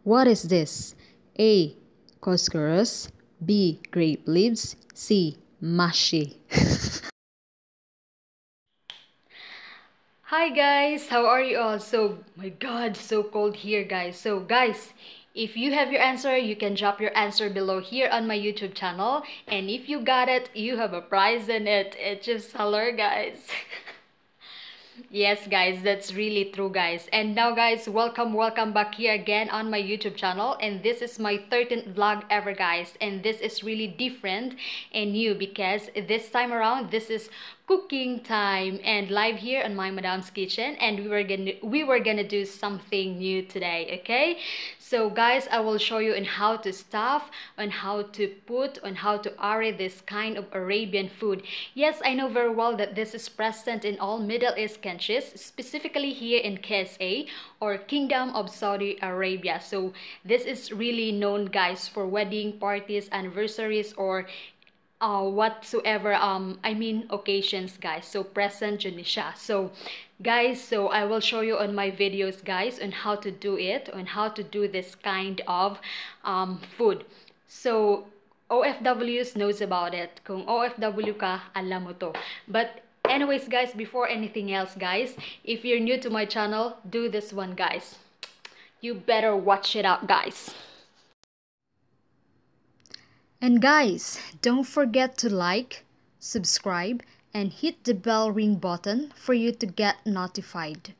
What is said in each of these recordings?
What is this? A. Cuscurus. B. Grape leaves. C. Mashi. Hi guys, how are you all? So, my god, so cold here guys. So guys, if you have your answer, you can drop your answer below here on my YouTube channel. And if you got it, you have a prize in it. It's just HALEERR guys. Yes guys, that's really true guys. And now guys, welcome back here again on my YouTube channel. And this is my 13th vlog ever guys. And this is really different and new because this time around, this is cooking time and live here on my madam's kitchen, and we were gonna do something new today. Okay, so guys, I will show you on how to stuff, on how to put, on how to array this kind of Arabian food. Yes, I know very well that this is present in all Middle East countries, specifically here in KSA or Kingdom of Saudi Arabia. So this is really known guys for wedding parties, anniversaries, or whatsoever occasions guys. So present yun siya. So guys, so I will show you on my videos guys on how to do it, on how to do this kind of food. So OFWs knows about it. Kung OFW ka, alam mo to. But anyways guys, before anything else guys, if you're new to my channel, do this one guys. You better watch it out guys. And guys, don't forget to like, subscribe, and hit the bell ring button for you to get notified.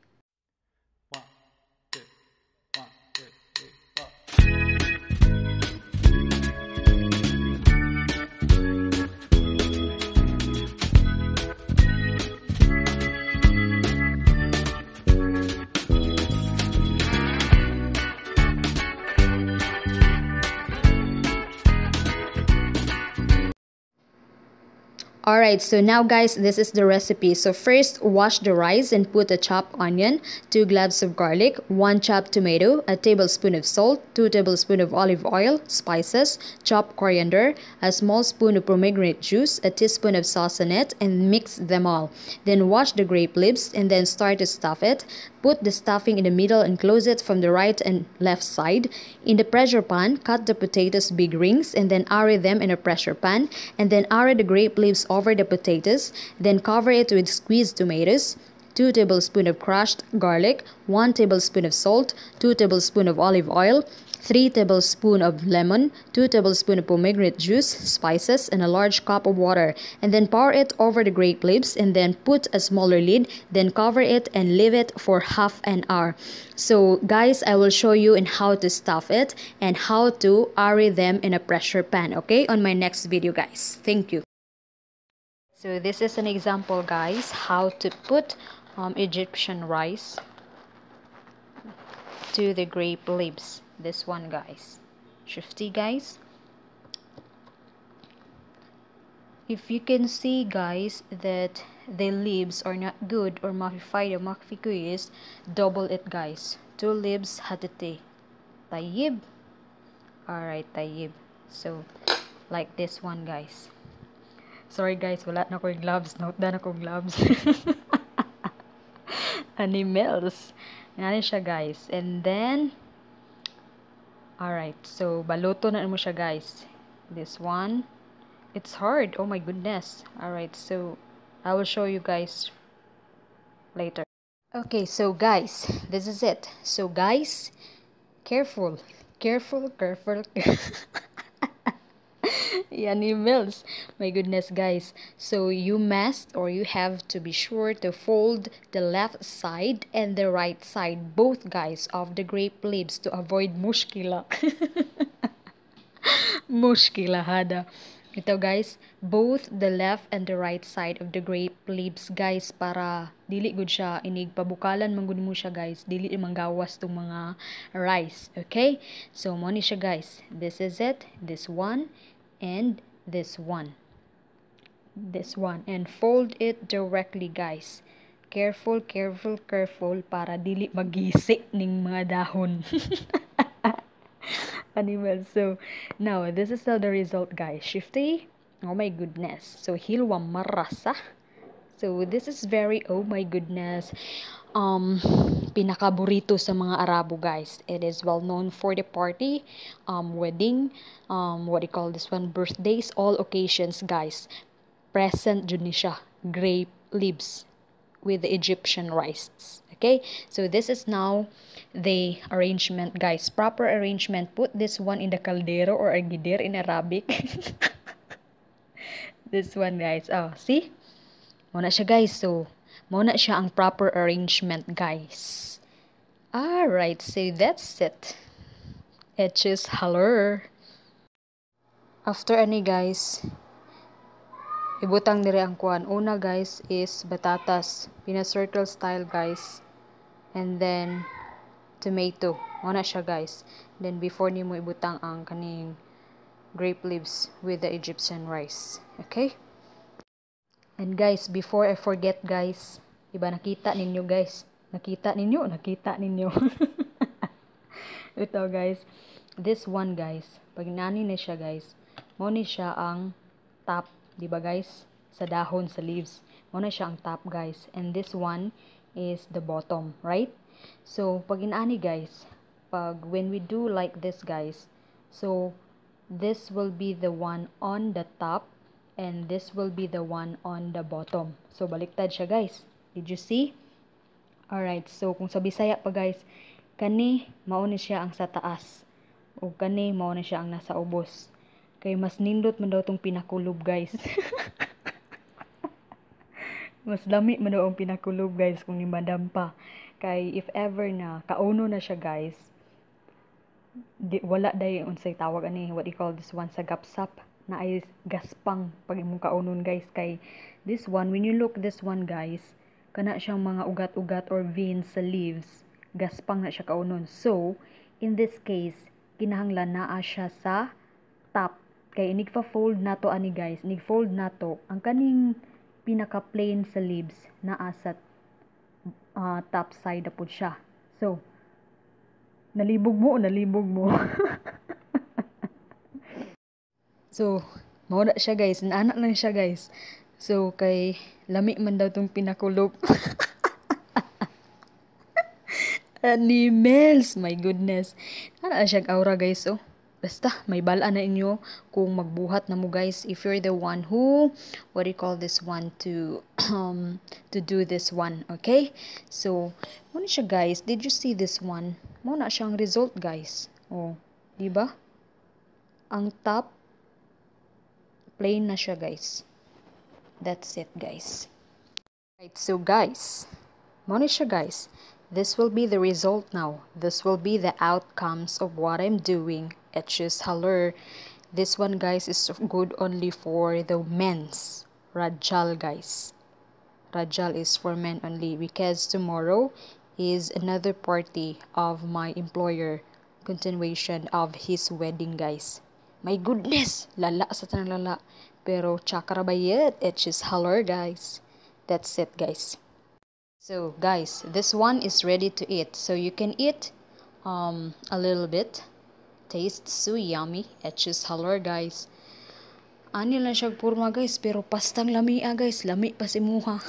Alright, so now guys, this is the recipe. So first, wash the rice and put a chopped onion, 2 cloves of garlic, 1 chopped tomato, a tablespoon of salt, 2 tablespoons of olive oil, spices, chopped coriander, a small spoon of pomegranate juice, a teaspoon of sauce on it, and mix them all. Then wash the grape leaves and then start to stuff it. Put the stuffing in the middle and close it from the right and left side. In the pressure pan, cut the potatoes big rings and then array them in a pressure pan, and then array the grape leaves over the potatoes. Then cover it with squeezed tomatoes, 2 tablespoons of crushed garlic, 1 tablespoon of salt, 2 tablespoons of olive oil, 3 tablespoons of lemon, 2 tablespoons of pomegranate juice, spices, and a large cup of water. And then pour it over the grape leaves and then put a smaller lid, then cover it and leave it for half an hour. So guys, I will show you in how to stuff it and how to array them in a pressure pan, okay, on my next video guys. Thank you. So this is an example guys, how to put Egyptian rice to the grape leaves. This one guys, shifty guys. If you can see guys that the leaves are not good or mafified or is, double it guys. 2 leaves hatete. Tayyib. Alright, tayyib. So like this one guys. Sorry guys, wala na ko yung gloves. Note na ko gloves. Animals. Yan siya guys. And then alright, so baluto na mo siya guys. This one, it's hard. Oh my goodness. Alright, so I will show you guys later. Okay, so guys, this is it. So guys, careful. Animals. My goodness guys, so you must or you have to be sure to fold the left side and the right side, both guys, of the grape leaves to avoid mushkila. Mushkila hada. Ito guys, both the left and the right side of the grape leaves guys, para dili gud siya inig pabukalan man gud mo siya guys, dili manggawas tong mga rice. Okay, so mo ni siya guys. This is it, this one and this one, and fold it directly guys. Careful para dili magisi ning mga dahon. Animal. So now this is the result guys. Shifty. Oh my goodness. So hilwa marasa. So this is very, oh my goodness, pinakaburito sa mga Arabo, guys. It is well known for the party, wedding, what do you call this one, birthdays, all occasions, guys. Present dyan ni siya, grape leaves with the Egyptian rice. Okay, so this is now the arrangement, guys. Proper arrangement. Put this one in the caldero or argider in Arabic. This one, guys. Oh, see? Muna siya, guys. So, muna siya ang proper arrangement, guys. Alright, so that's it. Etches HALEERR. After ani, guys, ibutang dire ang kuan. Una, guys, is batatas. Pina-circle style, guys. And then, tomato. Muna siya, guys. Then, before ni mo ibutang ang kaning grape leaves with the Egyptian rice. Okay? And guys, before I forget, guys, diba nakita ninyo, guys? Nakita ninyo? Nakita ninyo. Ito, guys. This one, guys. Pag nani na siya, guys, mo ni siya ang top, diba, guys? Sa dahon, sa leaves. Mo na siya ang top, guys. And this one is the bottom, right? So, pag inani, guys, when we do like this, guys, so, this will be the one on the top, and this will be the one on the bottom. So, baliktad siya, guys. Did you see? Alright, so, kung sa Bisaya pa, guys, kani, mauni siya ang sa taas. O kani, mauni siya ang nasa ubos. Kay mas nindot man daw tong pinakulob, guys. Mas lami man daw ang pinakulob, guys, kung ni madam pa. Kay, if ever na, kauno na siya, guys, wala day unsay tawag ani, what do you call this one, sa gapsap, na ay gaspang pag imong kaunon, guys. Kay, this one, when you look this one, guys, kana siyang mga ugat-ugat or veins sa leaves, gaspang na siya kaunon. So, in this case, kinahanglan naa siya sa top. Kay, nigpa-fold na to ani, guys, nigfold na to, ang kaning pinaka-plain sa leaves, naa sa top side na po siya. So, nalibog mo. So, mawala siya, guys. Naanak lang siya, guys. So, kay lami man daw tong pinakulob. Animals, my goodness. Ano siya aura, guys, oh. Basta, may bala na inyo kung magbuhat na mo, guys. If you're the one who, what do you call this one, to do this one, okay? So, muna siya, guys. Did you see this one? Muna siyang result, guys. Oh, diba? Ang top, plain na siya, guys. That's it, guys. Right, so, guys, muna siya, guys. This will be the result now. This will be the outcomes of what I'm doing. HALEERR HALEERR. This one, guys, is good only for the men's. Rajal, guys. Rajal is for men only because tomorrow is another party of my employer. Continuation of his wedding, guys. My goodness! Lala sa tanang lala. Pero chakra bayet. HALEERR HALEERR, guys. That's it, guys. So, guys, this one is ready to eat. So, you can eat a little bit. Tastes so yummy. HALEERR HALEERR, guys. Ani lang siya purma, guys. Pero pastang lami, guys. Lami pa si muha.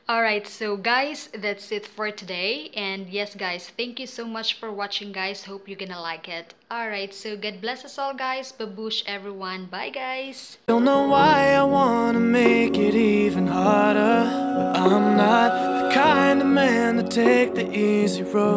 Alright, so guys, that's it for today. And yes, guys, thank you so much for watching, guys. Hope you're gonna like it. Alright, so God bless us all, guys. Babush, everyone. Bye, guys. Don't know why I wanna make it even harder, but I'm not the kind of man to take the easy road.